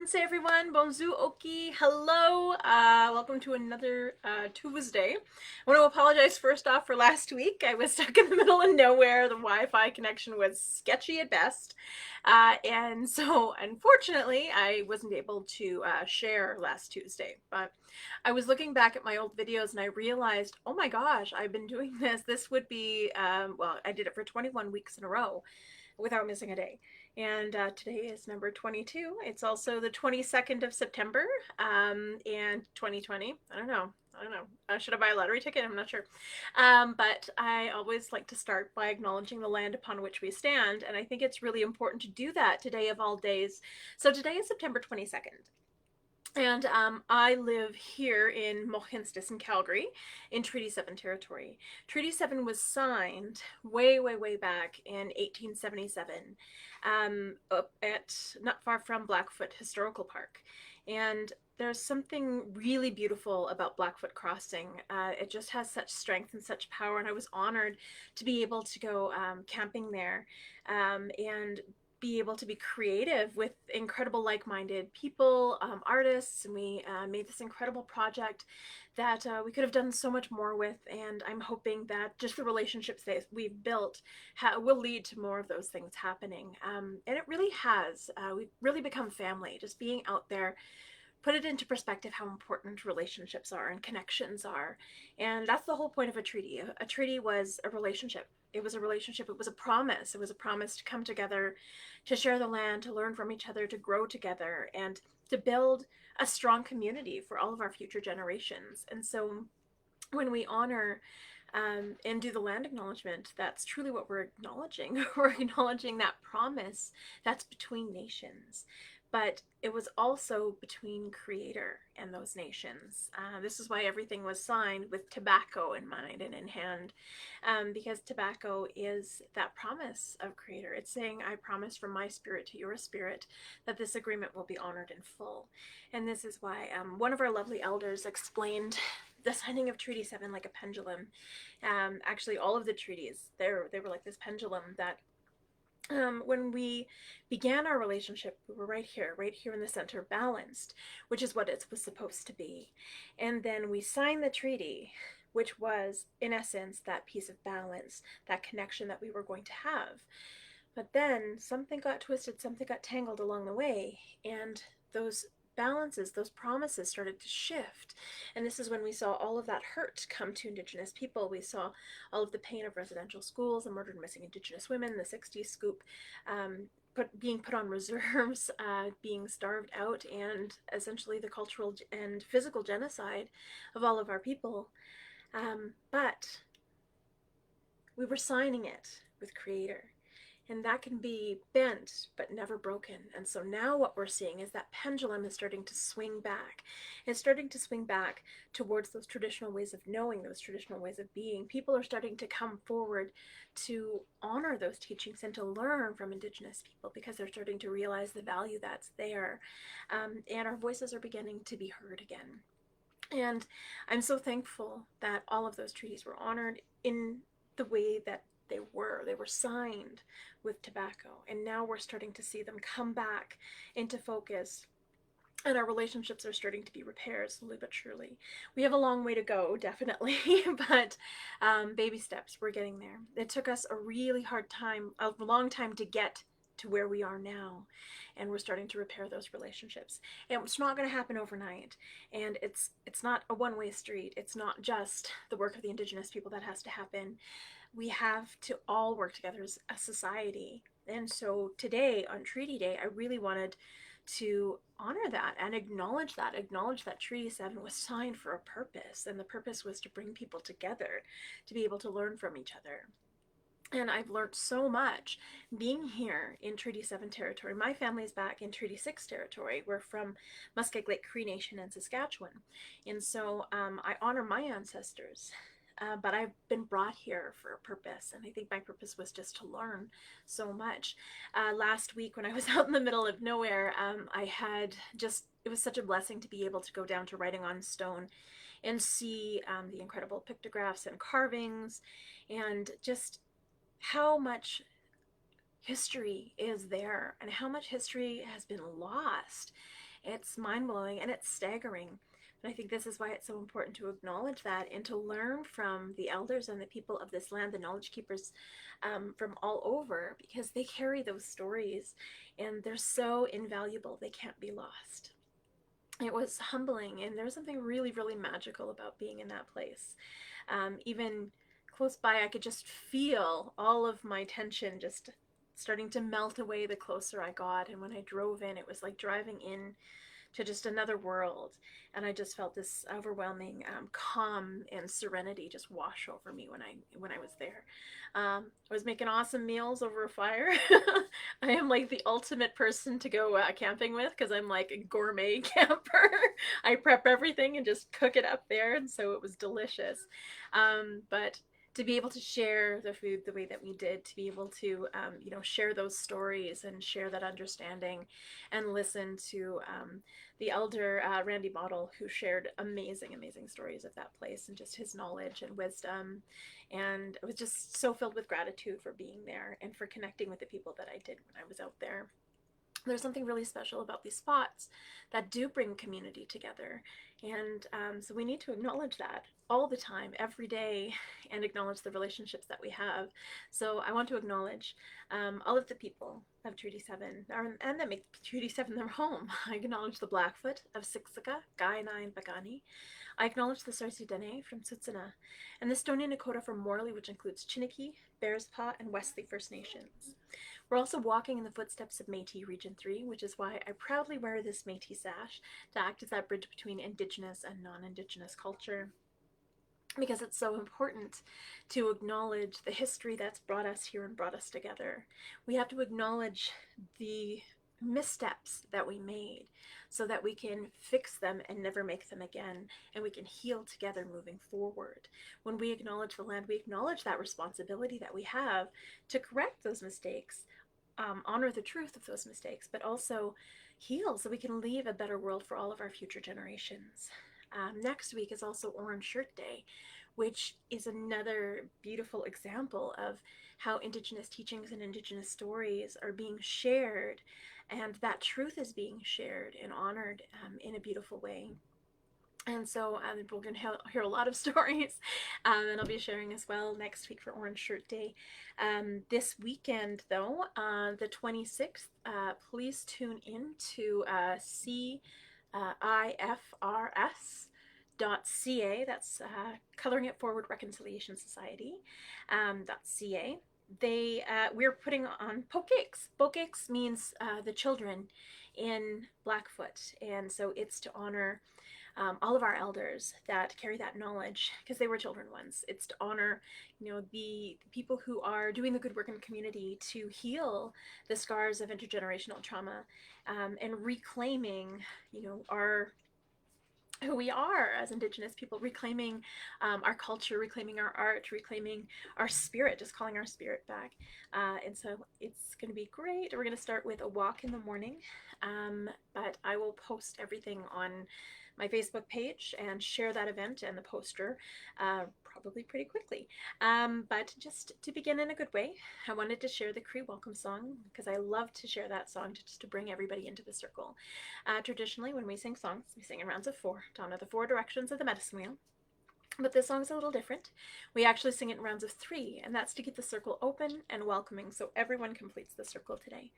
Say everyone, bonjour, oki, hello, welcome to another Tuesday. I want to apologize first off for last week. I was stuck in the middle of nowhere. The Wi-Fi connection was sketchy at best, and so unfortunately I wasn't able to share last Tuesday. But I was looking back at my old videos and I realized, oh my gosh, I've been doing this. This would be, well, I did it for 21 weeks in a row without missing a day. And today is number 22. It's also the 22nd of September and 2020. I don't know. Should I buy a lottery ticket? I'm not sure. But I always like to start by acknowledging the land upon which we stand. And I think it's really important to do that today of all days. So today is September 22nd. And I live here in Mohkinstsis in Calgary in Treaty 7 territory. Treaty 7 was signed way, way, way back in 1877 up at not far from Blackfoot Historical Park. And there's something really beautiful about Blackfoot Crossing. It just has such strength and such power. And I was honored to be able to go camping there and be able to be creative with incredible like-minded people, artists, and we made this incredible project that we could have done so much more with. And I'm hoping that just the relationships that we've built will lead to more of those things happening. And it really has. We've really become family, just being out there. Put it into perspective how important relationships are and connections are. And that's the whole point of a treaty. A treaty was a relationship. It was a relationship. It was a promise. It was a promise to come together, to share the land, to learn from each other, to grow together, and to build a strong community for all of our future generations. And so when we honor and do the land acknowledgement, that's truly what we're acknowledging. We're acknowledging that promise that's between nations. But it was also between Creator and those nations. This is why everything was signed with tobacco in mind and in hand, because tobacco is that promise of Creator. It's saying, I promise from my spirit to your spirit that this agreement will be honored in full. And this is why one of our lovely elders explained the signing of Treaty 7 like a pendulum. Actually, all of the treaties, they were like this pendulum that when we began our relationship, we were right here in the center, balanced, which is what it was supposed to be. And then we signed the treaty, which was, in essence, that piece of balance, that connection that we were going to have. But then something got twisted, something got tangled along the way, and those balances, those promises started to shift. And this is when we saw all of that hurt come to Indigenous people. We saw all of the pain of residential schools, the murdered and missing Indigenous women, the 60s scoop, being put on reserves, being starved out, and essentially the cultural and physical genocide of all of our people. But we were signing it with Creator. And that can be bent but never broken. And so now what we're seeing is that pendulum is starting to swing back. It's starting to swing back towards those traditional ways of knowing, those traditional ways of being. People are starting to come forward to honor those teachings and to learn from Indigenous people because they're starting to realize the value that's there. And our voices are beginning to be heard again. And I'm so thankful that all of those treaties were honored in the way that they were signed with tobacco, and now we're starting to see them come back into focus, and our relationships are starting to be repaired slowly but surely. We have a long way to go, definitely, but baby steps, we're getting there. It took us a really hard time, a long time to get to where we are now, and we're starting to repair those relationships. And it's not going to happen overnight, and it's not a one-way street. It's not just the work of the Indigenous people that has to happen. We have to all work together as a society. And so today, on Treaty Day, I really wanted to honor that and acknowledge that Treaty 7 was signed for a purpose, and the purpose was to bring people together, to be able to learn from each other. And I've learned so much being here in Treaty 7 territory. My family's back in Treaty 6 territory. We're from Muskeg Lake Cree Nation in Saskatchewan. And so I honor my ancestors. But I've been brought here for a purpose, and I think my purpose was just to learn so much. Last week when I was out in the middle of nowhere, I had just, it was such a blessing to be able to go down to Writing on Stone and see the incredible pictographs and carvings, and just how much history is there and how much history has been lost. It's mind-blowing and it's staggering. And I think this is why it's so important to acknowledge that and to learn from the elders and the people of this land, the knowledge keepers from all over, because they carry those stories and they're so invaluable, they can't be lost. It was humbling, and there was something really, really magical about being in that place. Even close by, I could just feel all of my tension just starting to melt away the closer I got. And when I drove in, it was like driving in to just another world. And I just felt this overwhelming calm and serenity just wash over me when I was there. I was making awesome meals over a fire. I am like the ultimate person to go camping with because I'm like a gourmet camper. I prep everything and just cook it up there, and so it was delicious. But to be able to share the food the way that we did, to be able to share those stories and share that understanding, and listen to the elder Randy Bottle, who shared amazing, amazing stories of that place and just his knowledge and wisdom. And I was just so filled with gratitude for being there and for connecting with the people that I did when I was out there. There's something really special about these spots that do bring community together. And so we need to acknowledge that all the time, every day, and acknowledge the relationships that we have. So I want to acknowledge all of the people of Treaty 7 and that make Treaty 7 their home. I acknowledge the Blackfoot of Siksika, Kainai, and Pagani. I acknowledge the Sarsi Dene from Tsutsuna, and the Stoney Nakoda from Morley, which includes Chiniki, Bearspaw, and Wesley First Nations. We're also walking in the footsteps of Métis Region 3, which is why I proudly wear this Métis sash to act as that bridge between Indigenous and non-Indigenous culture, because it's so important to acknowledge the history that's brought us here and brought us together. We have to acknowledge the missteps that we made so that we can fix them and never make them again, and we can heal together moving forward. When we acknowledge the land, we acknowledge that responsibility that we have to correct those mistakes, honor the truth of those mistakes, but also heal so we can leave a better world for all of our future generations. Next week is also Orange Shirt Day, which is another beautiful example of how Indigenous teachings and Indigenous stories are being shared, and that truth is being shared and honored in a beautiful way. And so we're going to hear a lot of stories, and I'll be sharing as well next week for Orange Shirt Day. This weekend, though, the 26th, please tune in to CIFRS.ca. That's Coloring It Forward Reconciliation Society. .ca. We're putting on pokeks. Pokeks means the children in Blackfoot, and so it's to honor all of our elders that carry that knowledge because they were children once. It's to honor, the people who are doing the good work in the community to heal the scars of intergenerational trauma, and reclaiming, our who we are as Indigenous people, reclaiming our culture, reclaiming our art, reclaiming our spirit, just calling our spirit back. And so it's going to be great. We're going to start with a walk in the morning, but I will post everything on my Facebook page and share that event and the poster probably pretty quickly. But just to begin in a good way, I wanted to share the Cree Welcome Song because I love to share that song just to bring everybody into the circle. Traditionally, when we sing songs, we sing in rounds of 4 to honor the 4 directions of the medicine wheel. But this song's a little different. We actually sing it in rounds of 3, and that's to keep the circle open and welcoming so everyone completes the circle today.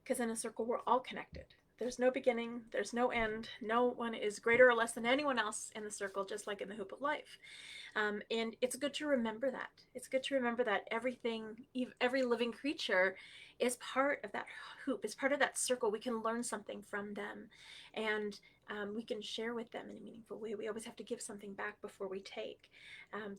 Because in a circle, we're all connected. There's no beginning, there's no end. No one is greater or less than anyone else in the circle, just like in the hoop of life. And it's good to remember that. It's good to remember that everything, every living creature is part of that hoop, is part of that circle. We can learn something from them, and we can share with them in a meaningful way. We always have to give something back before we take,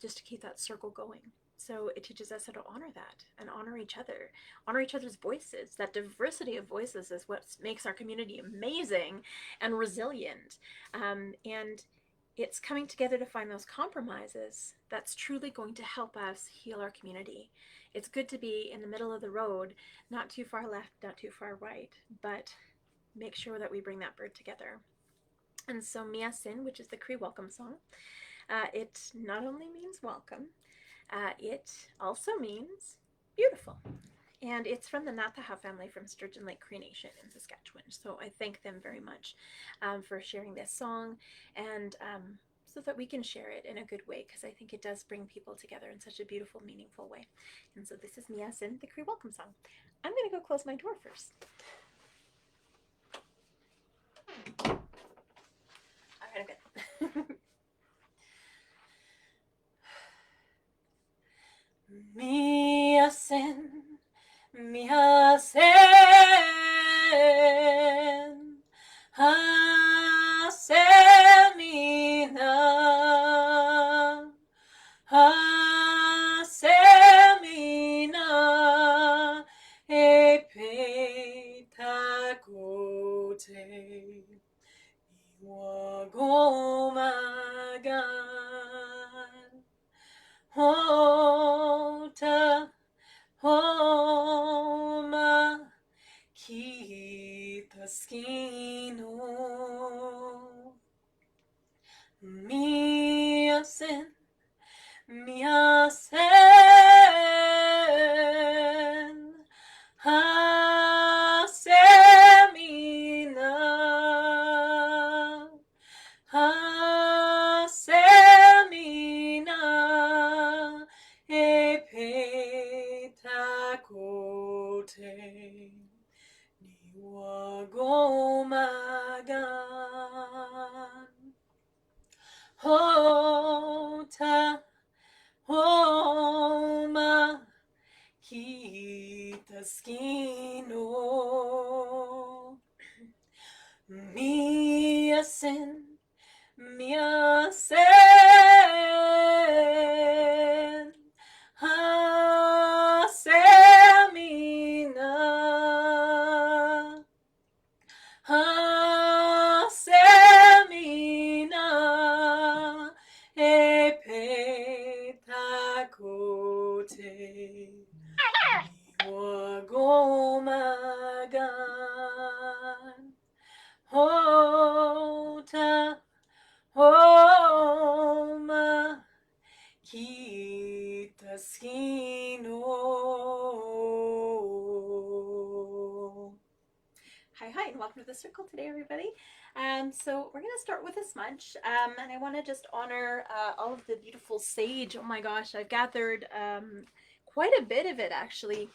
just to keep that circle going. So it teaches us how to honor that and honor each other's voices. That diversity of voices is what makes our community amazing and resilient. And it's coming together to find those compromises that's truly going to help us heal our community. It's good to be in the middle of the road, not too far left, not too far right, but make sure that we bring that bird together. And so Mia Sin, which is the Cree welcome song, it not only means welcome, it also means beautiful. And it's from the Nataha family from Sturgeon Lake Cree Nation in Saskatchewan. So I thank them very much for sharing this song, and so that we can share it in a good way, because I think it does bring people together in such a beautiful, meaningful way. And so this is Miasin, the Cree Welcome Song. I'm going to go close my door first. All right, I'm good. Miasin, Miasen, Hasemina, Hasemina, Epetakote, Iwagomagan, Hota, Homa, Kitaskino, Miasen, Miasen, Hasemina, Hasemina, Epetakote, Niwagomagan, Hota, Homa, Kitaskino, Miasin, Miasen, Hasemina, Hasemina, Epetakote, Iwagomagan, Hota, Homa, Kitaskino. Hi, and welcome to the circle today, everybody. So we're going to start with a smudge, and I want to just honor all of the beautiful sage. Oh my gosh, I've gathered quite a bit of it, actually,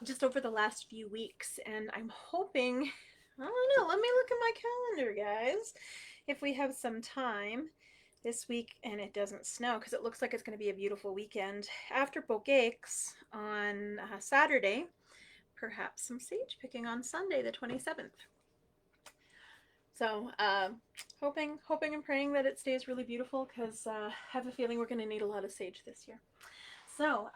just over the last few weeks, and I'm hoping, I don't know, let me look at my calendar, guys, if we have some time this week and it doesn't snow, because it looks like it's going to be a beautiful weekend. After Bokeks on Saturday, perhaps some sage picking on Sunday, the 27th. So, hoping and praying that it stays really beautiful, because I have a feeling we're going to need a lot of sage this year. So,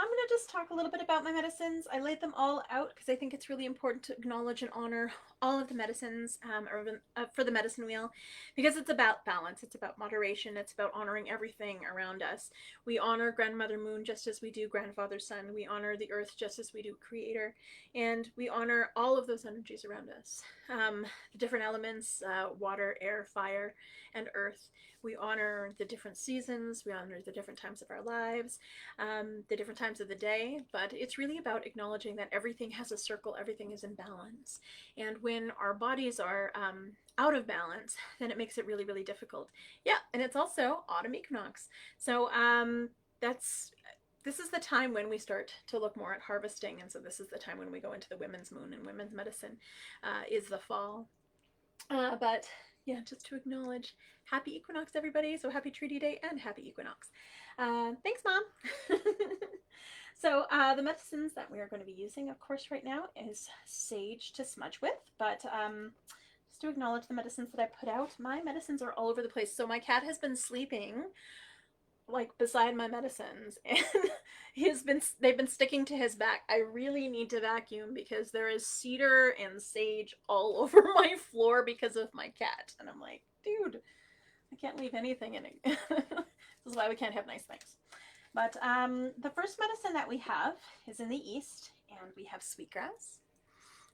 I'm going to just talk a little bit about my medicines. I laid them all out because I think it's really important to acknowledge and honor all of the medicines for the medicine wheel, because it's about balance, it's about moderation, it's about honoring everything around us. We honor Grandmother Moon just as we do Grandfather Sun. We honor the earth just as we do Creator, and we honor all of those energies around us. The different elements, water, air, fire, and earth. We honor the different seasons, we honor the different times of our lives, the different times of the day, but it's really about acknowledging that everything has a circle, everything is in balance. And when our bodies are out of balance, then it makes it really, really difficult. Yeah, and it's also autumn equinox. So this is the time when we start to look more at harvesting, and so this is the time when we go into the women's moon, and women's medicine is the fall. But yeah, just to acknowledge happy equinox, everybody. So happy Treaty Day and happy equinox. Thanks, Mom. So the medicines that we are going to be using, of course, right now is sage to smudge with, but just to acknowledge the medicines that I put out, my medicines are all over the place. So my cat has been sleeping like beside my medicines, and they've been sticking to his back. I really need to vacuum because there is cedar and sage all over my floor because of my cat, and I'm like, dude, I can't leave anything in it. This is why we can't have nice things. But the first medicine that we have is in the east, and we have sweetgrass.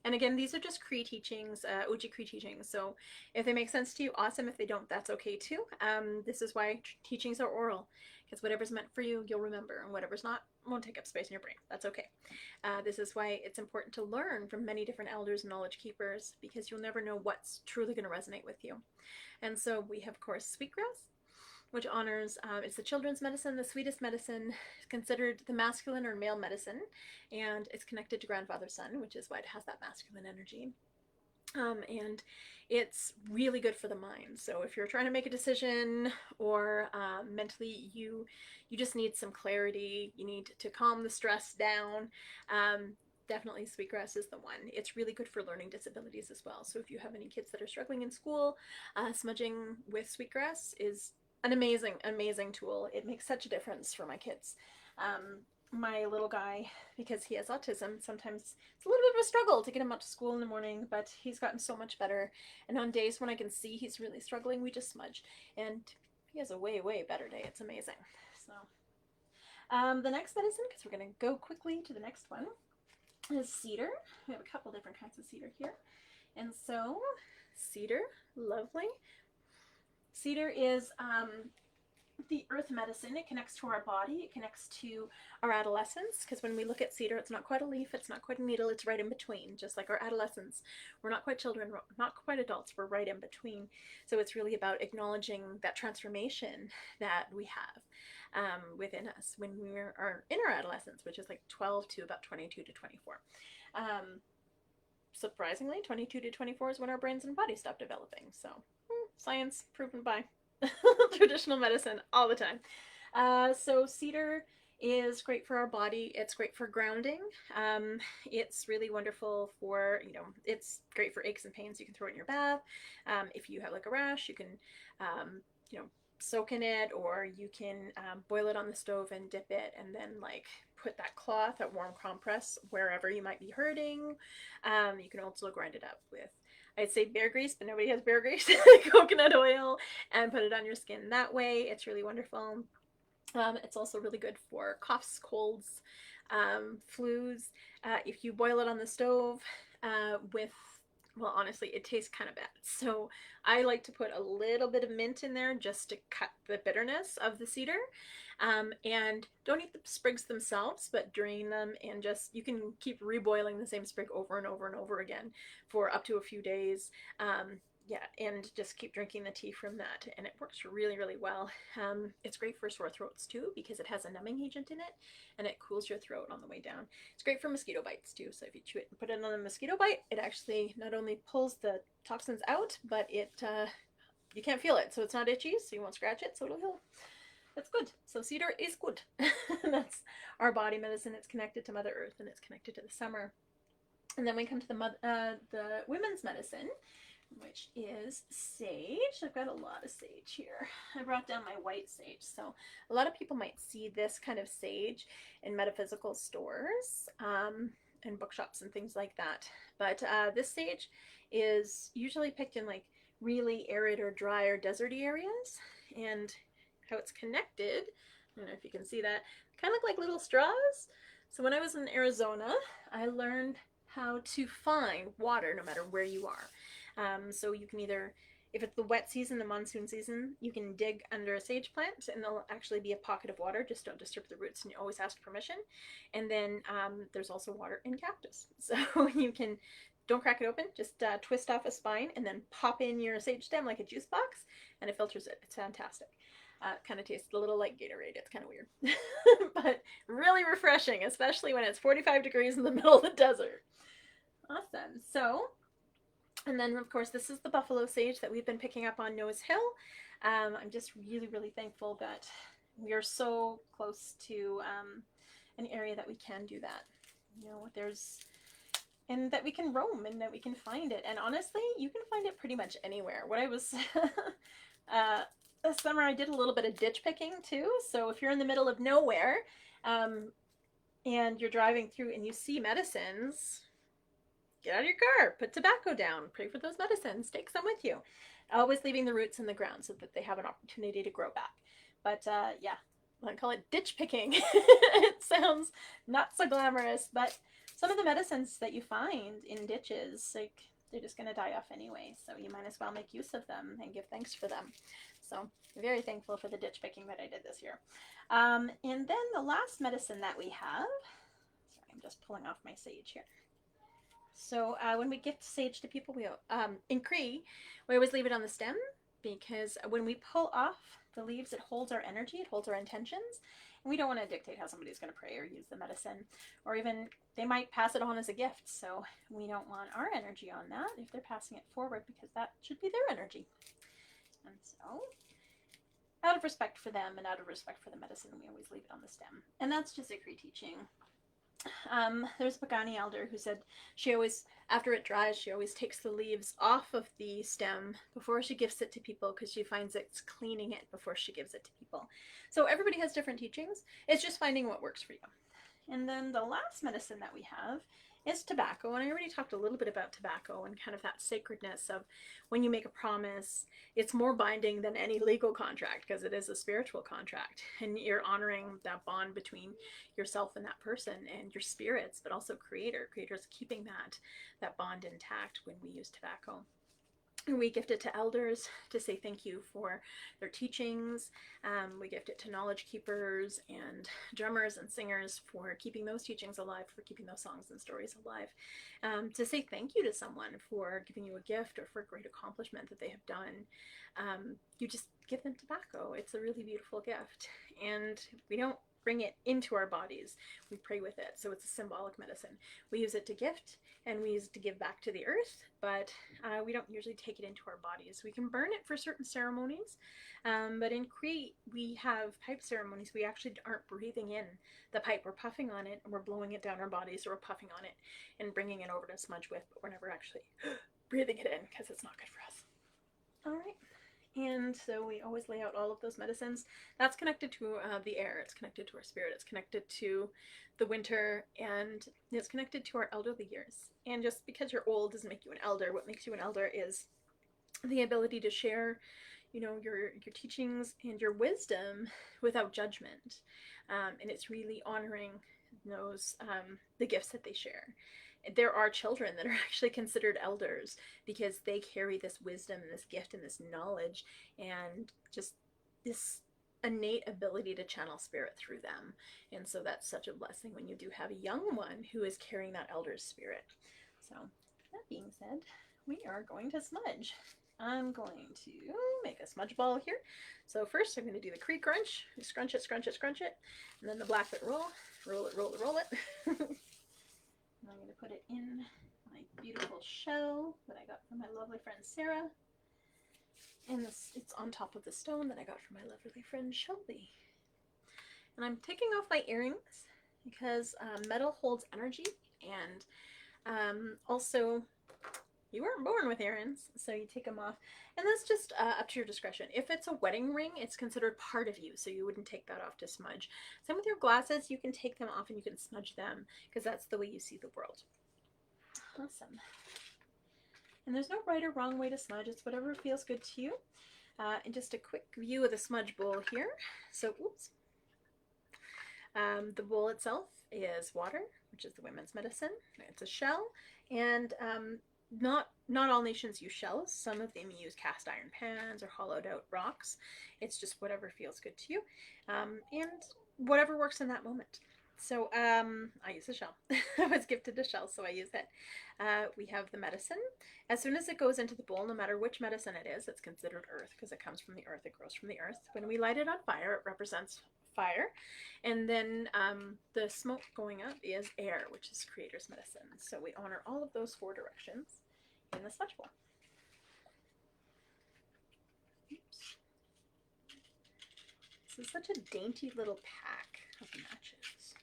And again, these are just Cree teachings, Oji Cree teachings. So if they make sense to you, awesome. If they don't, that's okay too. This is why teachings are oral, because whatever's meant for you, you'll remember, and whatever's not, won't take up space in your brain. That's okay. This is why it's important to learn from many different elders and knowledge keepers, because you'll never know what's truly going to resonate with you. And so we have, of course, sweetgrass, which honors, it's the children's medicine, the sweetest medicine, considered the masculine or male medicine, and it's connected to grandfather sun, which is why it has that masculine energy. And it's really good for the mind. So if you're trying to make a decision, or mentally you just need some clarity, you need to calm the stress down, definitely sweetgrass is the one. It's really good for learning disabilities as well. So if you have any kids that are struggling in school, smudging with sweetgrass is an amazing tool. It makes such a difference for my kids. My little guy, because he has autism, sometimes it's a little bit of a struggle to get him out to school in the morning, but he's gotten so much better. And on days when I can see he's really struggling, we just smudge, and he has a way better day. It's amazing. So the next medicine, because we're going to go quickly to the next one, is cedar. We have a couple different kinds of cedar here. And so cedar, lovely. Cedar is the earth medicine. It connects to our body, it connects to our adolescence, because when we look at cedar, it's not quite a leaf, it's not quite a needle, it's right in between, just like our adolescence. We're not quite children, we're not quite adults, we're right in between. So it's really about acknowledging that transformation that we have within us when we are in our adolescence, which is like 12 to about 22 to 24. Surprisingly, 22 to 24 is when our brains and bodies stop developing. So science proven by traditional medicine all the time. So cedar is great for our body. It's great for grounding. It's really wonderful for, it's great for aches and pains. You can throw it in your bath. If you have like a rash, you can, soak in it, or you can boil it on the stove and dip it, and then like put that cloth, that warm compress, wherever you might be hurting. You can also grind it up with, I'd say bear grease, but nobody has bear grease, coconut oil, and put it on your skin that way. It's really wonderful. It's also really good for coughs, colds, flus. If you boil it on the stove with, well, honestly, it tastes kind of bad. So I like to put a little bit of mint in there just to cut the bitterness of the cedar. And don't eat the sprigs themselves, but drain them, and just, you can keep reboiling the same sprig over and over and over again for up to a few days. Yeah, and just keep drinking the tea from that, and it works really well. It's great for sore throats too, because it has a numbing agent in it, and it cools your throat on the way down. It's great for mosquito bites too, so if you chew it and put it on a mosquito bite, it actually not only pulls the toxins out, but it you can't feel it, so it's not itchy, so you won't scratch it, so it'll heal. That's good. So cedar is good. That's our body medicine. It's connected to Mother Earth, and it's connected to the summer. And then we come to the women's medicine, which is sage. I've got a lot of sage here. I brought down my white sage. So a lot of people might see this kind of sage in metaphysical stores and bookshops and things like that. But this sage is usually picked in like really arid or dry or deserty areas. And how it's connected, I don't know if you can see that, kind of look like little straws. So when I was in Arizona, I learned how to find water no matter where you are. So you can either, if it's the wet season, the monsoon season, you can dig under a sage plant and there'll actually be a pocket of water. Just don't disturb the roots, and you always ask permission. And then there's also water in cactus. So you can, don't crack it open, just twist off a spine and then pop in your sage stem like a juice box, and it filters it. It's fantastic. Kind of tastes a little like Gatorade. It's kind of weird, but really refreshing, especially when it's 45 degrees in the middle of the desert. Awesome. So, and then of course this is the buffalo sage that we've been picking up on Nose Hill. I'm just really thankful that we are so close to an area that we can do that. And that we can roam, and that we can find it. And honestly, you can find it pretty much anywhere. When I was this summer, I did a little bit of ditch picking too. So if you're in the middle of nowhere and you're driving through and you see medicines, get out of your car, put tobacco down, pray for those medicines, take some with you. Always leaving the roots in the ground so that they have an opportunity to grow back. But yeah, I call it ditch picking. It sounds not so glamorous, but some of the medicines that you find in ditches, like they're just going to die off anyway. So you might as well make use of them and give thanks for them. So very thankful for the ditch picking that I did this year. And then the last medicine that we have, sorry, I'm just pulling off my sage here. So when we gift sage to people, we in Cree, we always leave it on the stem, because when we pull off the leaves, it holds our energy, it holds our intentions, and we don't want to dictate how somebody's going to pray or use the medicine, or even they might pass it on as a gift. So we don't want our energy on that if they're passing it forward, because that should be their energy. And so, out of respect for them and out of respect for the medicine, we always leave it on the stem. And that's just a Cree teaching. There's a Pagani elder who said she always, after it dries, she always takes the leaves off of the stem before she gives it to people, because she finds it's cleaning it before she gives it to people. So everybody has different teachings. It's just finding what works for you. And then the last medicine that we have is tobacco. And I already talked a little bit about tobacco and kind of that sacredness of when you make a promise, it's more binding than any legal contract, because it is a spiritual contract. And you're honoring that bond between yourself and that person and your spirits, but also Creator. Creator's keeping that bond intact when we use tobacco. And we gift it to elders to say thank you for their teachings. We gift it to knowledge keepers and drummers and singers for keeping those teachings alive, for keeping those songs and stories alive. To say thank you to someone for giving you a gift or for a great accomplishment that they have done. You just give them tobacco. It's a really beautiful gift. And we don't bring it into our bodies. We pray with it. So it's a symbolic medicine. We use it to gift and we use it to give back to the earth, but we don't usually take it into our bodies. We can burn it for certain ceremonies, but in Cree, we have pipe ceremonies. We actually aren't breathing in the pipe. We're puffing on it and we're blowing it down our bodies, or we're puffing on it and bringing it over to smudge with, but we're never actually breathing it in, because it's not good for us. All right. And so we always lay out all of those medicines. That's connected to the air. It's connected to our spirit. It's connected to the winter, and it's connected to our elderly years. And just because you're old doesn't make you an elder. What makes you an elder is the ability to share, your teachings and your wisdom without judgment. And it's really honoring those the gifts that they share. There are children that are actually considered elders because they carry this wisdom and this gift and this knowledge and just this innate ability to channel spirit through them. And so that's such a blessing when you do have a young one who is carrying that elder's spirit. So that being said, we are going to smudge. I'm going to make a smudge ball here. So first I'm going to do the Cree crunch. Scrunch it, scrunch it, scrunch it. And then the blackfoot roll. Roll it, roll it, roll it. I'm going to put it in my beautiful shell that I got from my lovely friend Sarah. And it's on top of the stone that I got from my lovely friend Shelby. And I'm taking off my earrings because metal holds energy, and also you weren't born with earrings, so you take them off. And that's just up to your discretion. If it's a wedding ring, it's considered part of you, so you wouldn't take that off to smudge. Same with your glasses, you can take them off and you can smudge them, because that's the way you see the world. Awesome. And there's no right or wrong way to smudge, it's whatever feels good to you. And just a quick view of the smudge bowl here. So, oops. The bowl itself is water, which is the women's medicine. It's a shell, and not all nations use shells. Some of them use cast iron pans or hollowed out rocks. It's just whatever feels good to you, and whatever works in that moment. So I use a shell. I was gifted a shell, so I use it. We have the medicine. As soon as it goes into the bowl, no matter which medicine it is, it's considered earth because it comes from the earth, it grows from the earth. When we light it on fire, it represents fire. And then the smoke going up is air, which is Creator's medicine. So we honor all of those 4 directions in the smudge bowl. Oops. This is such a dainty little pack of matches.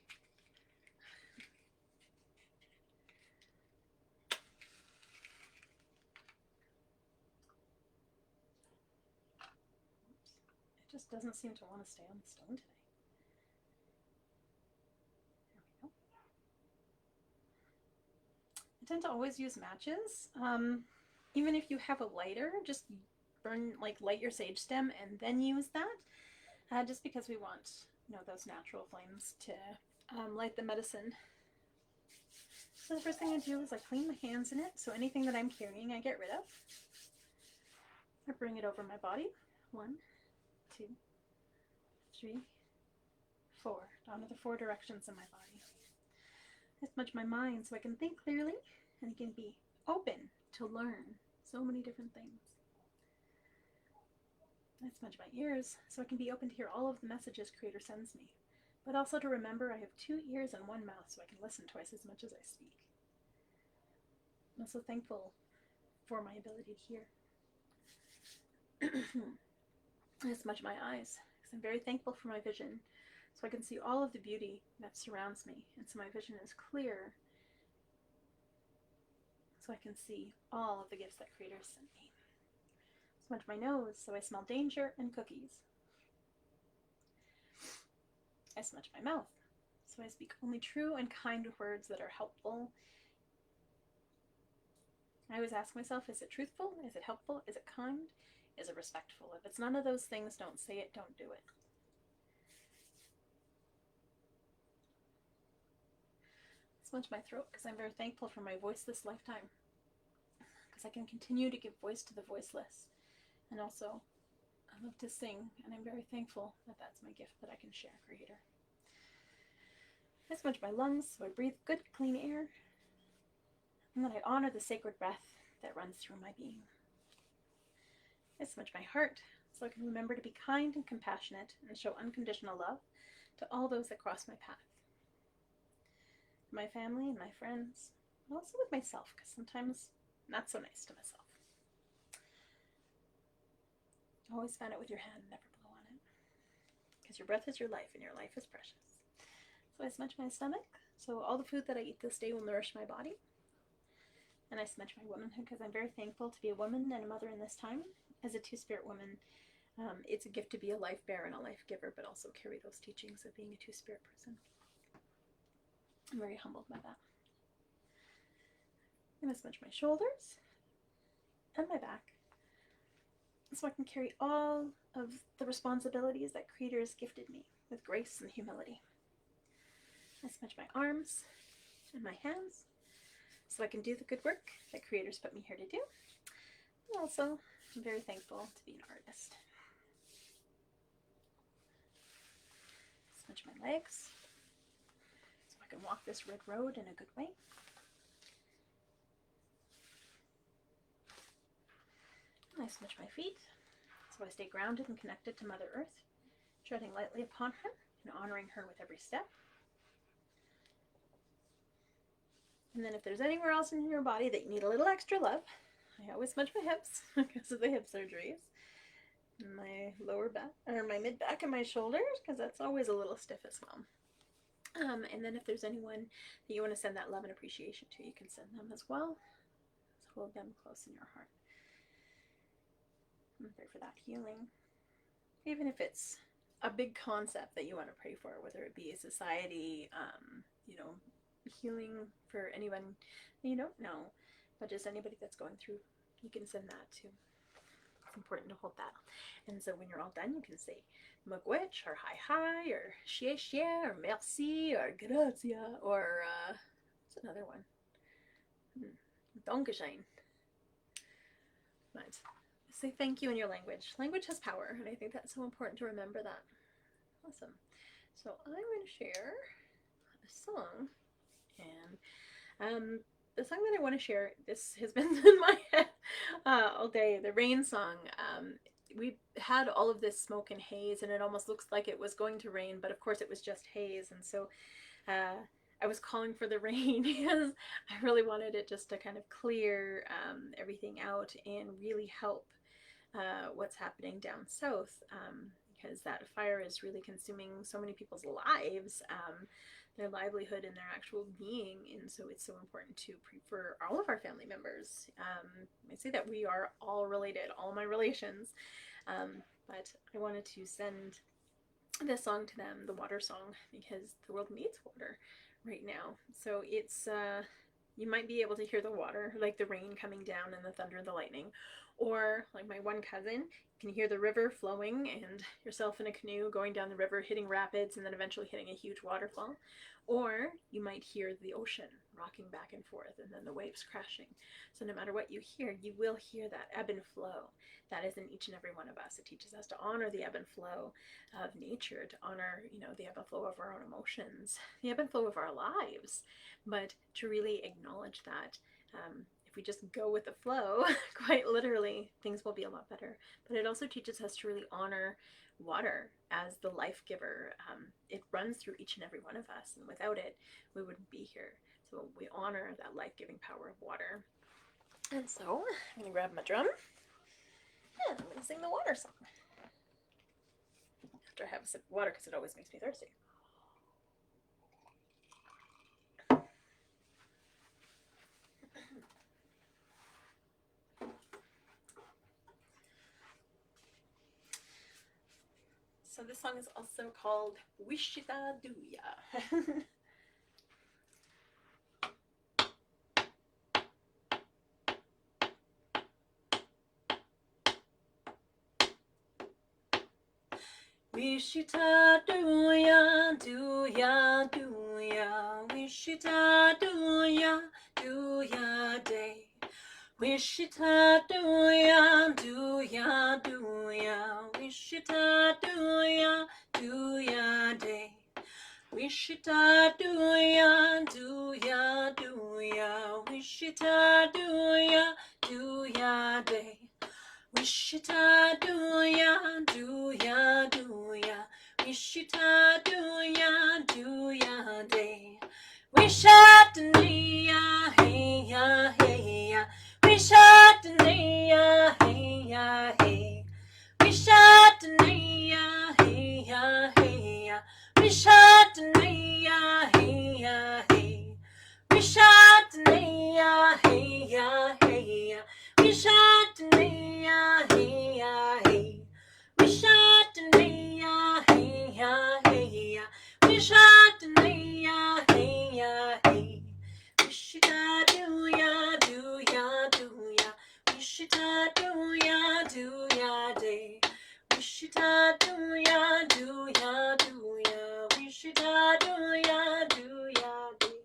It just doesn't seem to want to stay on the stone today. There we go. I tend to always use matches. Even if you have a lighter, just light your sage stem and then use that. Just because we want those natural flames to light the medicine. So the first thing I do is I clean my hands in it, so anything that I'm carrying I get rid of. I bring it over my body. 1, 2, 3, 4. Down to the 4 directions in my body. I smudge my mind so I can think clearly and I can be open to learn so many different things. I smudge my ears so I can be open to hear all of the messages Creator sends me, but also to remember I have 2 ears and 1 mouth so I can listen twice as much as I speak. I'm also thankful for my ability to hear. I smudge my eyes because I'm very thankful for my vision so I can see all of the beauty that surrounds me, and so my vision is clear so I can see all of the gifts that Creator sent me. Smudge my nose so I smell danger and cookies. I smudge my mouth so I speak only true and kind words that are helpful. I always ask myself, is it truthful? Is it helpful? Is it kind? Is it respectful? If it's none of those things, don't say it, don't do it. Smudge my throat because I'm very thankful for my voice this lifetime, because I can continue to give voice to the voiceless. And also, I love to sing, and I'm very thankful that that's my gift that I can share, Creator. I smudge my lungs so I breathe good, clean air, and that I honor the sacred breath that runs through my being. I smudge my heart so I can remember to be kind and compassionate and show unconditional love to all those that cross my path. My family and my friends, but also with myself, because sometimes I'm not so nice to myself. Always fan it with your hand, never blow on it, because your breath is your life and your life is precious. So I smudge my stomach so all the food that I eat this day will nourish my body. And I smudge my womanhood because I'm very thankful to be a woman and a mother in this time. As a two-spirit woman, it's a gift to be a life bearer and a life giver, but also carry those teachings of being a two-spirit person. I'm very humbled by that. I'm going to smudge my shoulders and my back so I can carry all of the responsibilities that Creator has gifted me with grace and humility. I smudge my arms and my hands so I can do the good work that Creator's put me here to do. And also, I'm very thankful to be an artist. Smudge my legs so I can walk this red road in a good way. I smudge my feet so I stay grounded and connected to Mother Earth, treading lightly upon her and honoring her with every step. And then if there's anywhere else in your body that you need a little extra love, I always smudge my hips because of the hip surgeries. My lower back, or my mid back and my shoulders, because that's always a little stiff as well. And then if there's anyone that you want to send that love and appreciation to, you can send them as well. So hold them close in your heart. And pray for that healing. Even if it's a big concept that you want to pray for, whether it be a society, healing for anyone that you don't know, but just anybody that's going through, you can send that too. It's important to hold that. And so when you're all done, you can say Miigwech, or hi, or xie, or merci, or grazie, or what's another one? Dankeschön. But say thank you in your language. Language has power, and I think that's so important to remember that. Awesome. So I'm going to share a song, and the song that I want to share, this has been in my head all day, the rain song. We had all of this smoke and haze, and it almost looks like it was going to rain, but of course it was just haze, and so I was calling for the rain because I really wanted it just to kind of clear everything out and really help what's happening down south, because that fire is really consuming so many people's lives, their livelihood and their actual being, and so it's so important to pray for all of our family members. I say that we are all related, all my relations, but I wanted to send this song to them, the water song, because the world needs water right now. So it's you might be able to hear the water, like the rain coming down and the thunder and the lightning, Or, like my one cousin, you can hear the river flowing and yourself in a canoe going down the river, hitting rapids, and then eventually hitting a huge waterfall. Or you might hear the ocean rocking back and forth and then the waves crashing. So no matter what you hear, you will hear that ebb and flow that is in each and every one of us. It teaches us to honor the ebb and flow of nature, to honor, the ebb and flow of our own emotions, the ebb and flow of our lives, but to really acknowledge that. If we just go with the flow, quite literally, things will be a lot better. But it also teaches us to really honor water as the life giver. It runs through each and every one of us, and without it, we wouldn't be here. So we honor that life-giving power of water. And so I'm gonna grab my drum and I'm gonna sing the water song after I have a sip of water because it always makes me thirsty. So this song is also called Wishita Duya. Wishita Duya, Duya, Duya, Wishita Duya, Duya Day. Wishita Duya, Duya, Duya, Wishita Duya, Duya Day. Wishita Duya, Duya, Duya, Wishita Duya, Duya Day. Wishita Duya, Duya, Duya, Wishita Duya, Duya Day. Wishatania, hey ya, hey ya. Wishatania, hey ya, hey. Wishatania, hey ya, hey ya. Wishatania, hey ya, hey. Wishatania, hey ya, hey ya. Wishatania, hey ya, hey. Wishatania, hey ya, hey ya. Wishatania, hey ya, hey. Wishita Duya, Duya, Duya. Wishita Duya, Duya Day. Wishita Duya, Duya, Duya. Wishita Duya, Duya Day.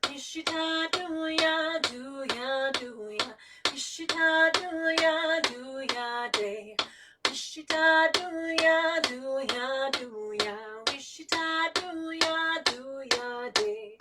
Wishita Duya, Duya, Duya. Wishita Duya, Duya Day. Wishita Duya, Duya, Duya. Wishita Duya, Duya Day.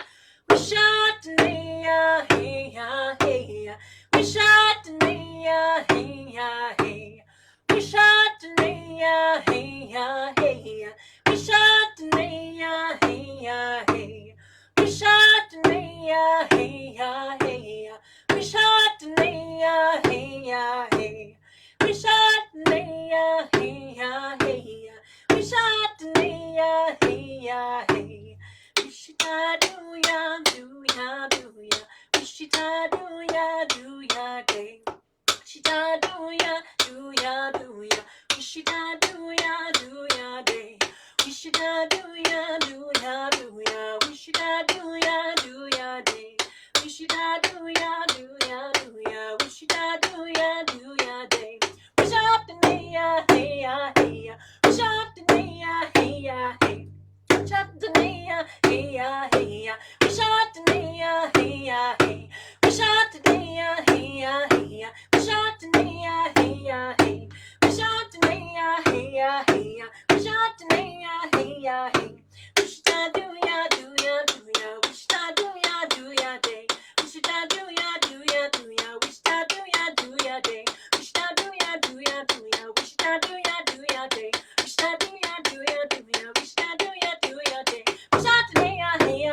Wishatania, hey ya, hey ya. Wishatania, hey ya, hey. Wishatania, hey ya, hey ya. Wishatania, hey ya, hey. Wishatania, hey ya, hey ya. Wishatania, hey ya, hey. Wishatania, hey ya, hey ya. Wishatania, hey ya, hey. Wishita Duya, Duya, Duya. Wishita Duya, Duya Day. Wishita Duya, Duya, Duya. Wishita Duya, Duya Day. Wishita Duya, Duya, Duya. Wishita Duya, Duya Day. Wishita Duya, Duya, Duya. Wishita Duya, Duya Day. Wishatania, hey ya, hey ya. Wishatania, hey ya, hey. Wishatania, hey ya, hey ya. Wishatania, hey ya, hey. Wishatania, hey ya, hey ya. Wishatania, hey ya, hey. Wishatania, hey ya, hey ya. Wishatania, hey ya, hey. Wishita Duya, Duya, Duya. Wishita Duya, Duya Day. Wishita Duya, Duya, Duya. Wishita Duya, Duya Day. Wishita Duya, Duya, Duya. Wishita Duya, Duya Day. Wishita Duya, Duya, Duya. Wishita Duya, Duya Day. Wishatania, hey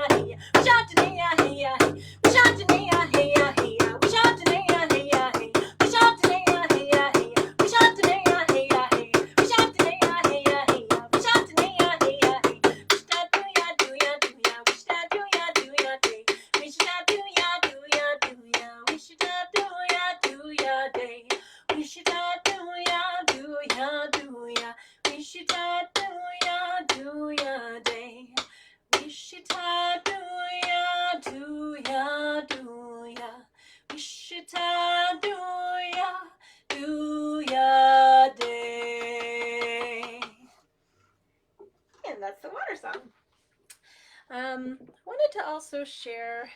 also share...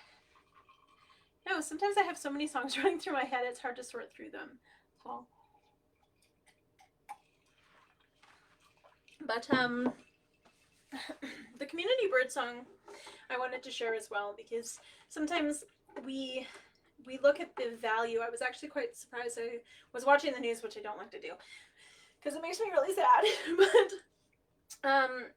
No, sometimes I have so many songs running through my head, it's hard to sort through them. So... But, the community bird song I wanted to share as well, because sometimes we look at the value. I was actually quite surprised. I was watching the news, which I don't like to do, because it makes me really sad. But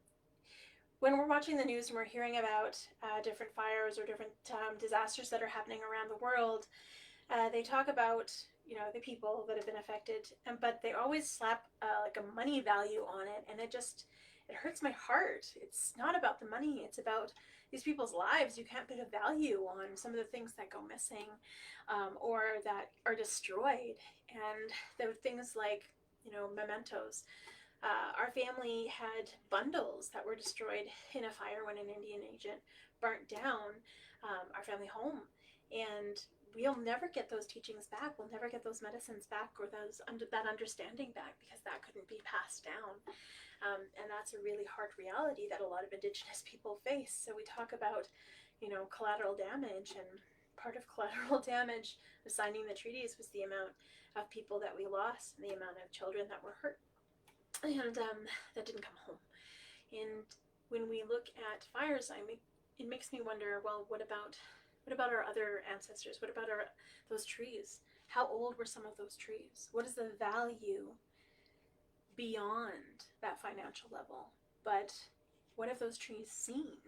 when we're watching the news and we're hearing about different fires or different disasters that are happening around the world, they talk about, you know, the people that have been affected, but they always slap like a money value on it, and it hurts my heart. It's not about the money, it's about these people's lives. You can't put a value on some of the things that go missing or that are destroyed. And there were things like, you know, mementos. Our family had bundles that were destroyed in a fire when an Indian agent burnt down our family home. And we'll never get those teachings back. We'll never get those medicines back, or that understanding back, because that couldn't be passed down. And that's a really hard reality that a lot of Indigenous people face. So we talk about, you know, collateral damage, and part of collateral damage of signing the treaties was the amount of people that we lost and the amount of children that were hurt, and that didn't come home. And when we look at fires, it makes me wonder, well, what about our other ancestors? What about those trees? How old were some of those trees? What is the value beyond that financial level? But what have those trees seen?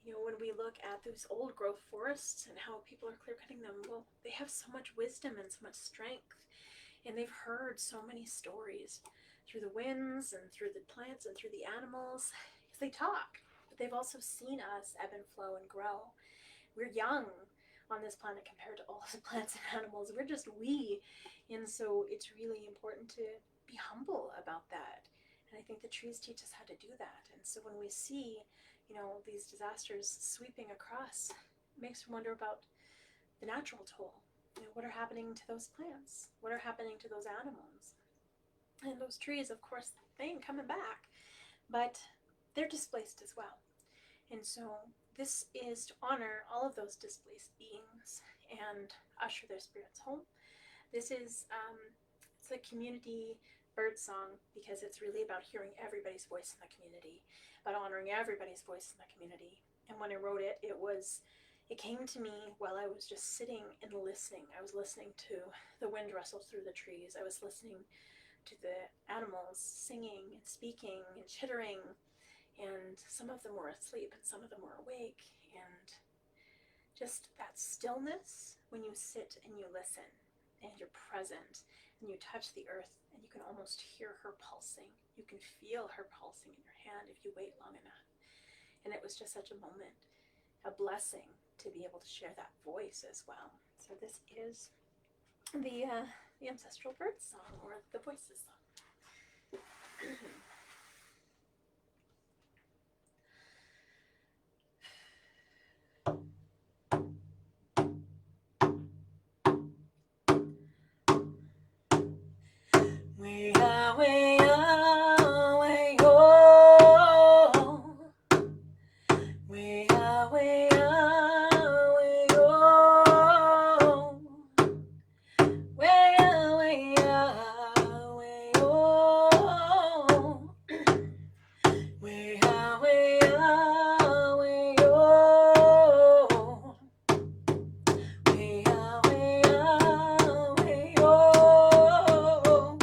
You know, when we look at those old growth forests and how people are clear cutting them, well, they have so much wisdom and so much strength, and they've heard so many stories through the winds and through the plants and through the animals, because they talk, but they've also seen us ebb and flow and grow. We're young on this planet compared to all of the plants and animals. We're just we. And so it's really important to be humble about that. And I think the trees teach us how to do that. And so when we see, you know, these disasters sweeping across, it makes me wonder about the natural toll. You know, what are happening to those plants? What are happening to those animals? And those trees, of course, they ain't coming back, but they're displaced as well. And so this is to honor all of those displaced beings and usher their spirits home. This is it's a community bird song, because it's really about hearing everybody's voice in the community, about honoring everybody's voice in the community. And when I wrote it, it came to me while I was just sitting and listening. I was listening to the wind rustle through the trees. I was listening to the animals singing and speaking and chittering, and some of them were asleep and some of them were awake. And just that stillness, when you sit and you listen and you're present and you touch the earth, and you can almost hear her pulsing. You can feel her pulsing in your hand if you wait long enough. And it was just such a moment, a blessing to be able to share that voice as well. So this is the ancestral bird song, or the voices song. We are way oh. We are way oh. Way oh. We are way oh. We are way oh.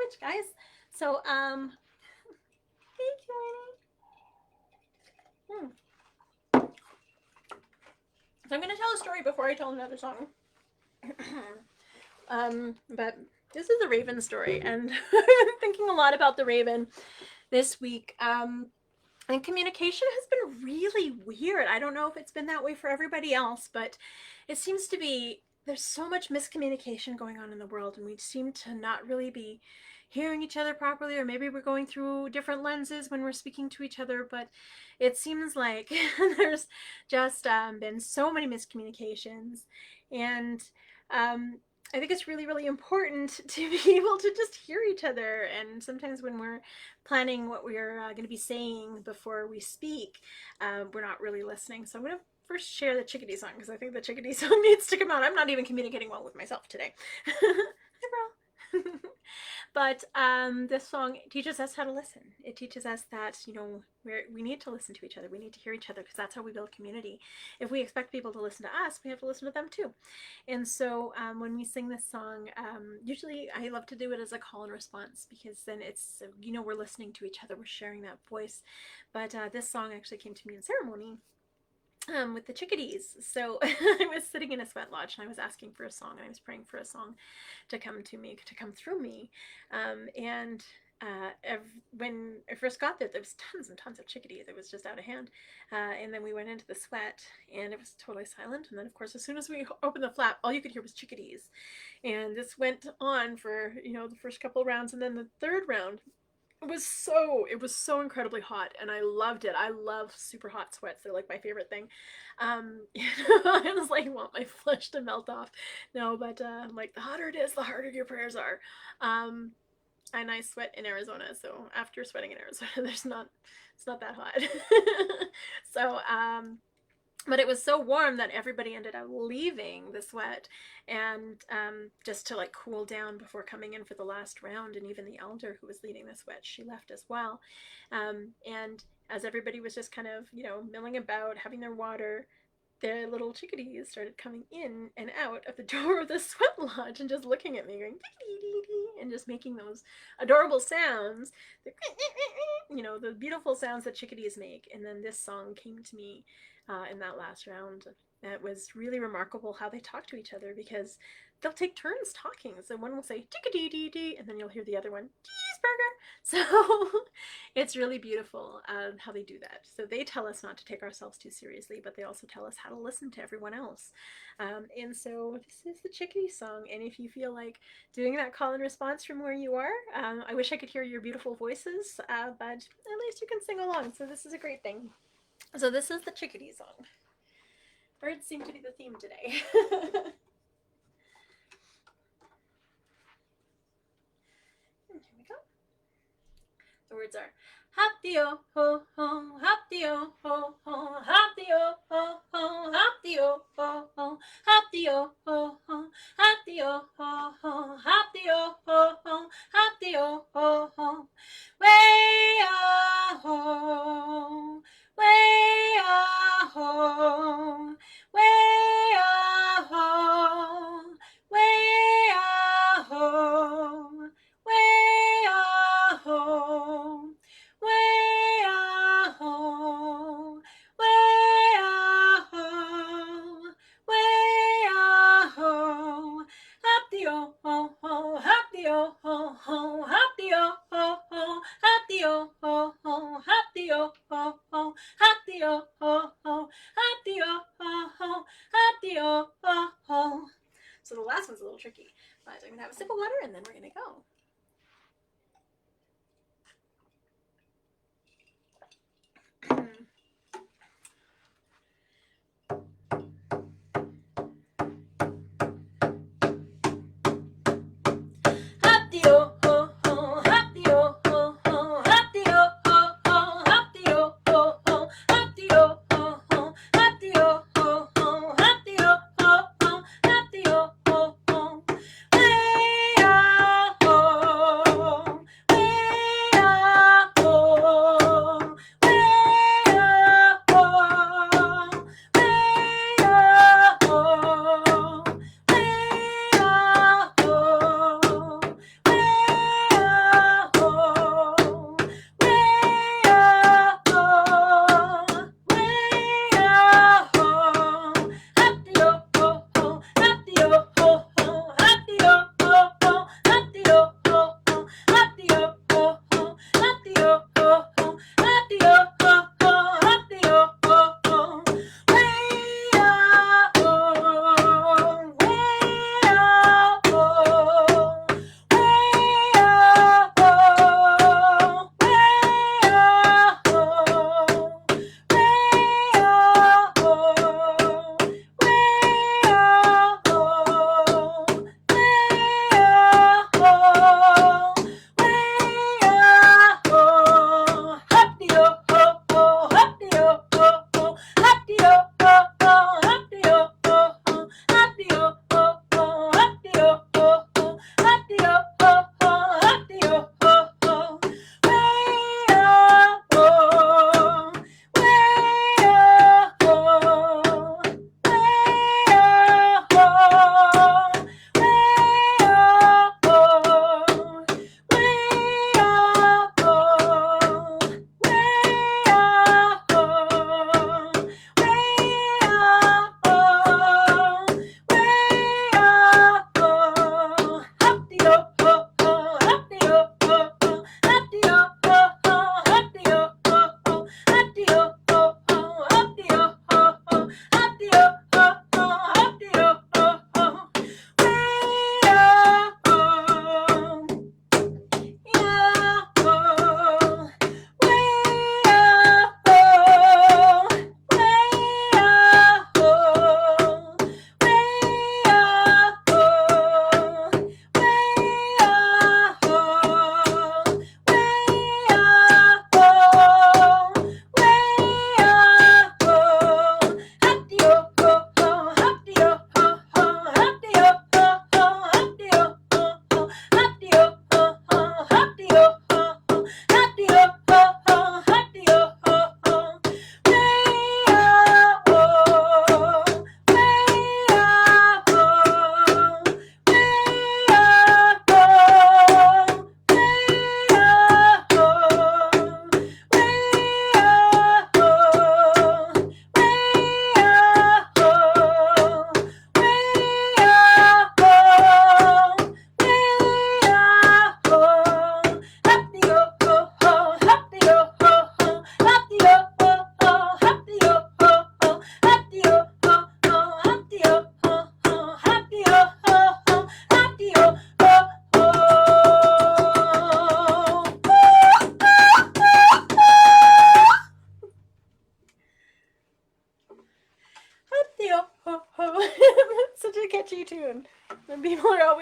much, guys. So, thank you, Winnie. So I'm going to tell a story before I tell another song. But this is the Raven story, and I've been thinking a lot about the Raven this week. And communication has been really weird. I don't know if it's been that way for everybody else, but it seems to be there's so much miscommunication going on in the world, and we seem to not really be hearing each other properly, or maybe we're going through different lenses when we're speaking to each other. But it seems like there's just been so many miscommunications, and I think it's really, really important to be able to just hear each other. And sometimes when we're planning what we're going to be saying before we speak, we're not really listening. So I'm going to first share the chickadee song, because I think the chickadee song needs to come out. I'm not even communicating well with myself today. Hi, bro. But this song teaches us how to listen. It teaches us that, you know, we need to listen to each other. We need to hear each other, because that's how we build community. If we expect people to listen to us, we have to listen to them too. And so when we sing this song, usually I love to do it as a call and response, because then it's, you know, we're listening to each other, we're sharing that voice. But this song actually came to me in ceremony with the chickadees. So I was sitting in a sweat lodge, and I was asking for a song, and I was praying for a song to come to me, to come through me. When I first got there was tons and tons of chickadees. It was just out of hand. And then we went into the sweat, and it was totally silent. And then, of course, as soon as we opened the flap, all you could hear was chickadees. And this went on for, you know, the first couple of rounds. And then the third round, it was so incredibly hot, and I loved it. I love super hot sweats. They're like my favorite thing. You know, I was like, I want my flesh to melt off. No, but I'm like, the hotter it is, the harder your prayers are. And I sweat in Arizona, so after sweating in Arizona, it's not that hot. So but it was so warm that everybody ended up leaving the sweat, and just to like cool down before coming in for the last round. And even the elder who was leading the sweat, she left as well. And as everybody was just kind of, you know, milling about, having their water, the little chickadees started coming in and out of the door of the sweat lodge and just looking at me, going and just making those adorable sounds, you know, the beautiful sounds that chickadees make. And then this song came to me in that last round. It was really remarkable how they talk to each other, because they'll take turns talking. So one will say tick-a-dee-dee-dee, and then you'll hear the other one, cheeseburger. So it's really beautiful how they do that. So they tell us not to take ourselves too seriously, but they also tell us how to listen to everyone else. And so this is the chickadee song. And if you feel like doing that call and response from where you are, I wish I could hear your beautiful voices, but at least you can sing along. So this is a great thing. So this is the chickadee song. Birds seem to be the theme today. Here we go. The words are hop-dee-oh, ho-ho, hop-dee-oh, ho-ho, hop-dee-oh, ho-ho, hop-dee-oh, ho-ho, hop-dee-oh, ho-ho, hop-dee-oh, ho-ho, hop-dee-oh, ho-ho, hop-dee-oh, ho-ho, way-ah-ho, way-ah-ho, way-ah-ho, way-ah-ho, way-ah-ho, way-ah-ho, way-ah-ho, way-ah-ho, hop-dee-oh, ho-ho, hop-dee-oh, ho-ho, hop-dee-oh, ho-ho, hop-dee-oh, ho-ho, hop-dee-oh, ho-ho, hop-dee-oh, ho-ho, hop-dee-oh, ho-ho, hop-dee-oh, ho-ho. So the last one's a little tricky, but I'm gonna have a sip of water and then we're gonna go.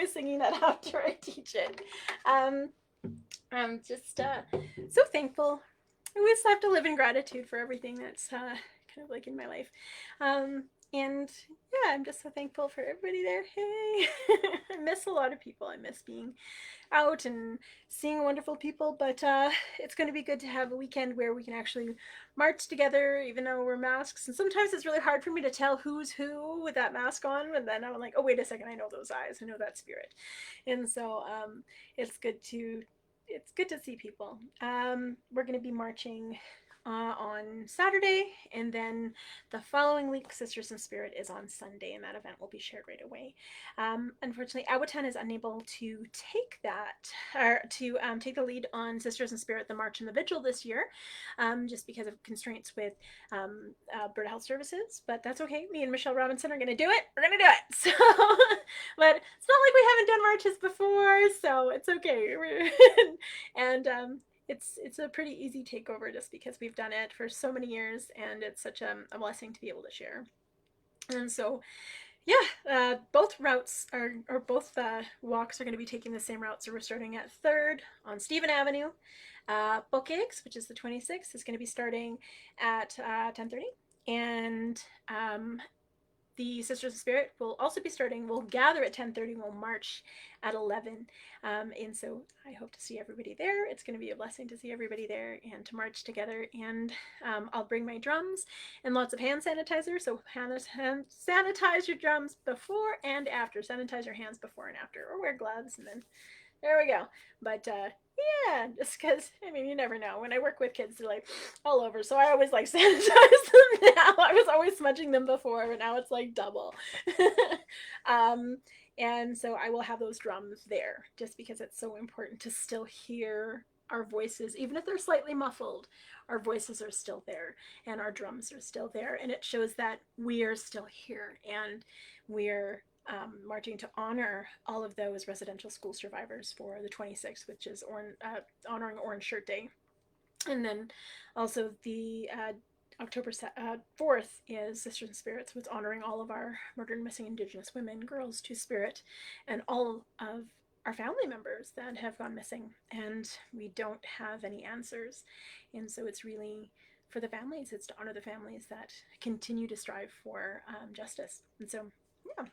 always singing that after I teach it. I'm just so thankful. I always have to live in gratitude for everything that's kind of like in my life. And yeah, I'm just so thankful for everybody there. Hey, I miss a lot of people. I miss being out and seeing wonderful people, but it's going to be good to have a weekend where we can actually march together, even though we're masks. And sometimes it's really hard for me to tell who's who with that mask on, and then I'm like, oh, wait a second, I know those eyes, I know that spirit. And so it's good to see people. We're going to be marching on Saturday, and then the following week, Sisters in Spirit is on Sunday, and that event will be shared right away. Unfortunately, Awatan is unable to take that, or to take the lead on Sisters in Spirit, the March and the Vigil this year, just because of constraints with Bird Health Services, but that's okay. Me and Michelle Robinson are going to do it. We're going to do it. So, but it's not like we haven't done marches before, so it's okay. And it's a pretty easy takeover just because we've done it for so many years, and it's such a blessing to be able to share. And so, yeah, both routes are, or both walks are going to be taking the same route. So we're starting at 3rd on Stephen Avenue. Book Eggs, which is the 26th, is going to be starting at 10:30, and the Sisters of Spirit will also be starting. We'll gather at 10:30. We'll march at 11. And so I hope to see everybody there. It's going to be a blessing to see everybody there and to march together. And I'll bring my drums and lots of hand sanitizer. So sanitize your drums before and after. Sanitize your hands before and after, or wear gloves, and then there we go. But yeah, just because, I mean, you never know. When I work with kids, they're like all over. So I always like sanitize them now. I was always smudging them before, but now it's like double. And so I will have those drums there just because it's so important to still hear our voices. Even if they're slightly muffled, our voices are still there and our drums are still there. And it shows that we are still here, and we're marching to honor all of those residential school survivors for the 26th, which is honoring Orange Shirt Day. And then also the October 4th is Sisters in Spirits, so it's honoring all of our murdered and missing Indigenous women, girls to spirit, and all of our family members that have gone missing, and we don't have any answers. And so it's really for the families, it's to honor the families that continue to strive for justice. And so, yeah,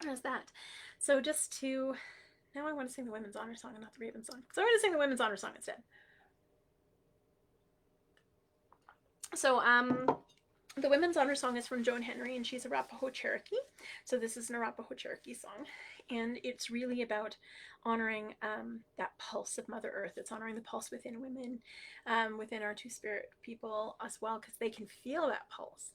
there's that. So just to, now I want to sing the Women's Honor Song and not the Raven Song. So I'm going to sing the Women's Honor Song instead. So the Women's Honor Song is from Joan Henry, and she's Arapaho Cherokee. So this is an Arapaho Cherokee song, and it's really about honoring that pulse of Mother Earth. It's honoring the pulse within women, within our Two-Spirit people as well, because they can feel that pulse.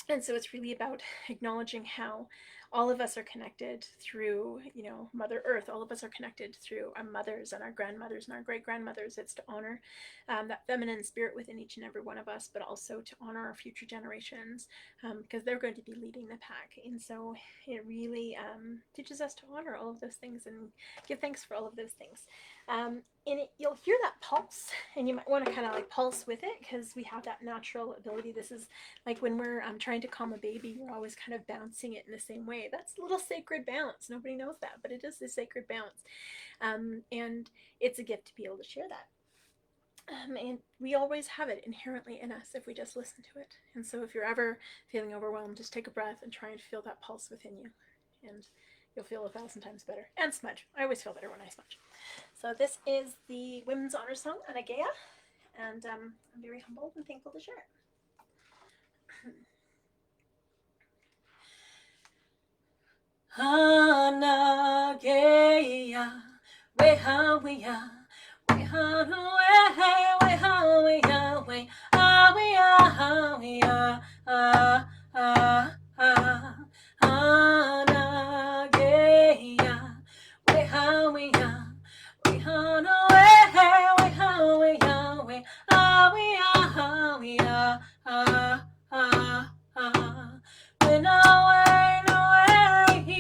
And so it's really about acknowledging how all of us are connected through, you know, Mother Earth. All of us are connected through our mothers and our grandmothers and our great-grandmothers. It's to honor that feminine spirit within each and every one of us, but also to honor our future generations, because they're going to be leading the pack. And so it really teaches us to honor all of those things and give thanks for all of those things. And you'll hear that pulse, and you might want to kind of like pulse with it, because we have that natural ability. This is like when we're trying to calm a baby, we're always kind of bouncing it in the same way. That's a little sacred bounce. Nobody knows that, but it is a sacred bounce. And it's a gift to be able to share that. And we always have it inherently in us if we just listen to it. And so if you're ever feeling overwhelmed, just take a breath and try and feel that pulse within you. And you'll feel 1,000 times better. And smudge. I always feel better when I smudge. So this is the Women's Honor Song, Anagea. And I'm very humbled and thankful to share it. Anagea, weha weha, weha weha, weha weha, weha weha, ah ah ah, Anagea, weha weha, weha weha, weha weha, weha weha, ah ah ah, when away, no way,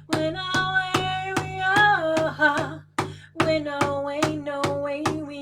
when away we are, when away, no way we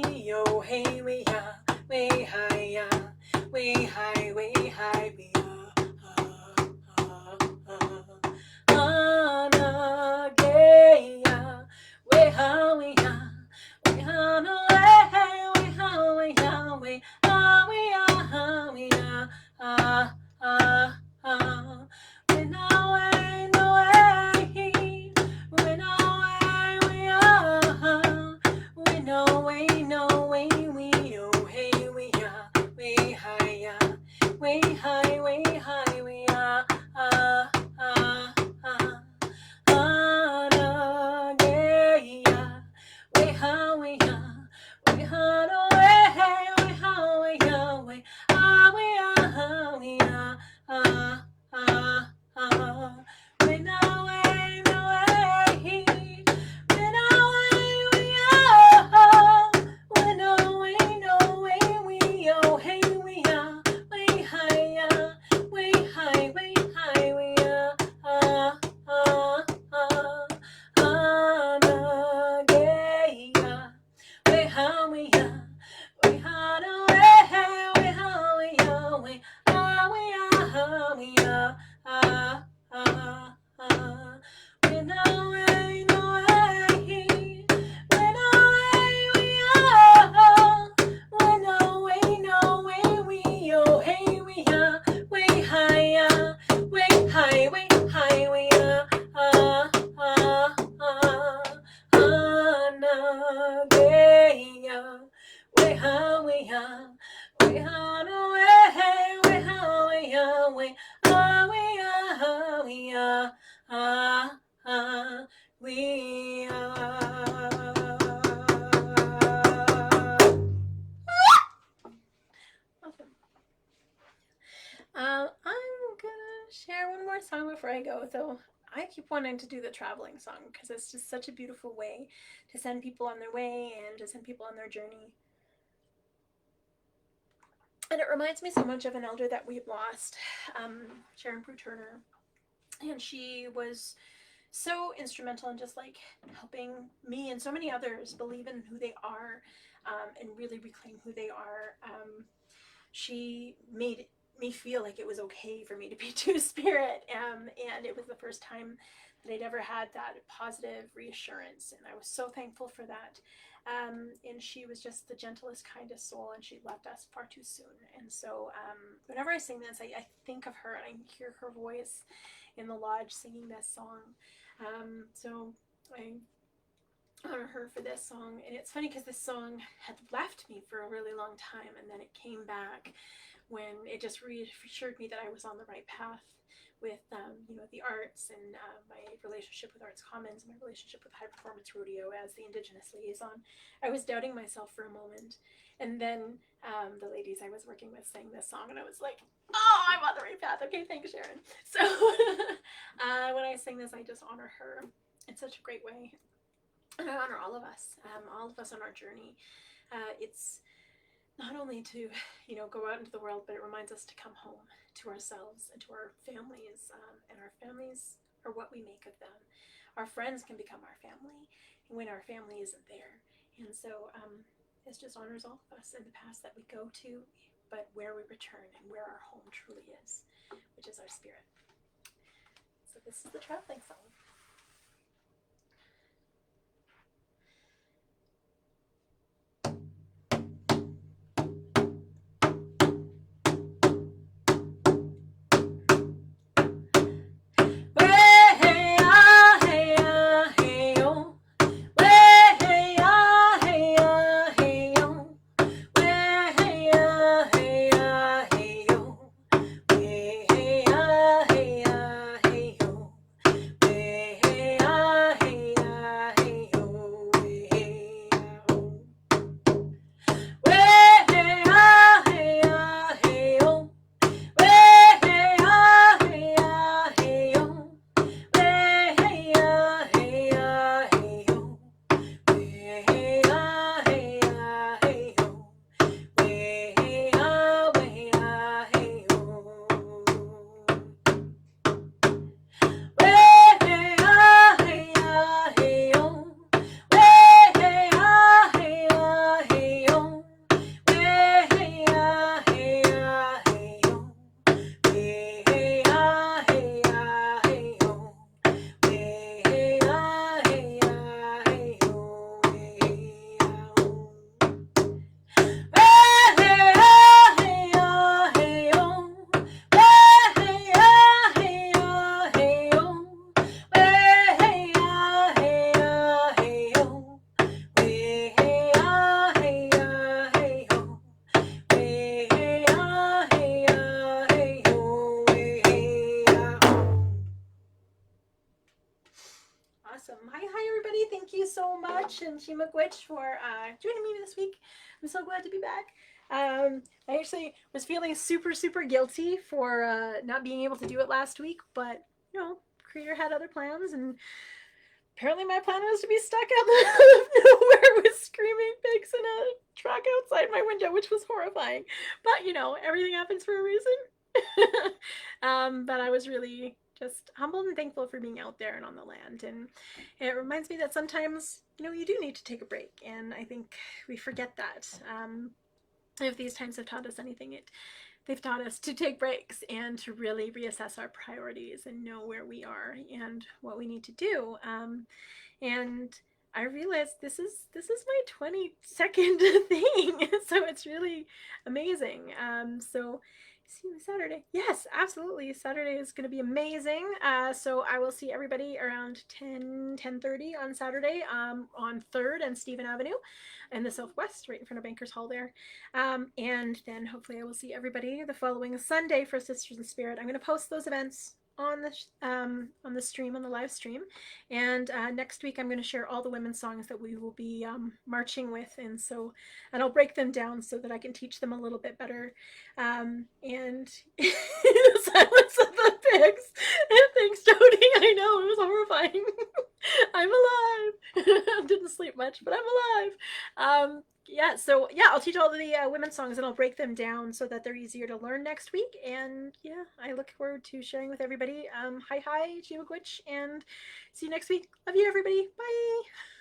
wanting to do the traveling song because it's just such a beautiful way to send people on their way and to send people on their journey. And it reminds me so much of an elder that we've lost, Sharon Prue Turner. And she was so instrumental in just like helping me and so many others believe in who they are, and really reclaim who they are. She made me feel like it was okay for me to be two-spirit, and it was the first time that I'd ever had that positive reassurance, and I was so thankful for that. And she was just the gentlest, kindest soul, and she left us far too soon. And so whenever I sing this, I think of her, and I hear her voice in the lodge singing this song. So I honor her for this song. And it's funny because this song had left me for a really long time, and then it came back when it just reassured me that I was on the right path with the arts, and my relationship with Arts Commons, my relationship with High Performance Rodeo as the Indigenous liaison. I was doubting myself for a moment, and then the ladies I was working with sang this song, and I was like, oh, I'm on the right path. Okay, thanks, Sharon. So when I sing this, I just honor her in such a great way, and I honor all of us on our journey. It's not only to go out into the world, but it reminds us to come home to ourselves and to our families, and our families are what we make of them. Our friends can become our family when our family isn't there. And so this just honors all of us in the past that we go to, but where we return and where our home truly is, which is our spirit. So this is the traveling song. Awesome. Hi, everybody. Thank you so much, and Shimagwich, for joining me this week. I'm so glad to be back. I actually was feeling super, super guilty for not being able to do it last week, but, Creator had other plans, and apparently my plan was to be stuck out in the middle of nowhere with screaming pigs in a truck outside my window, which was horrifying. But, everything happens for a reason. But I was really just humbled and thankful for being out there and on the land. And it reminds me that sometimes, you do need to take a break. And I think we forget that. If these times have taught us anything, they've taught us to take breaks and to really reassess our priorities and know where we are and what we need to do. And I realized this is my 22nd thing, so it's really amazing. So see you Saturday. Yes, absolutely. Saturday is going to be amazing. So I will see everybody around 10:30 on Saturday, on 3rd and Stephen Avenue in the Southwest, right in front of Bankers Hall there. And then hopefully I will see everybody the following Sunday for Sisters in Spirit. I'm going to post those events on the stream, on the live stream, and next week I'm going to share all the women's songs that we will be marching with, and I'll break them down so that I can teach them a little bit better. And the silence of the pigs. And thanks, Jody. I know know, it was horrifying. I'm alive. Didn't sleep much, but I'm alive. Yeah, so yeah, I'll teach all the women's songs and I'll break them down so that they're easier to learn next week. And yeah, I look forward to sharing with everybody. Hi, Chiwagwitch, and see you next week. Love you, everybody. Bye.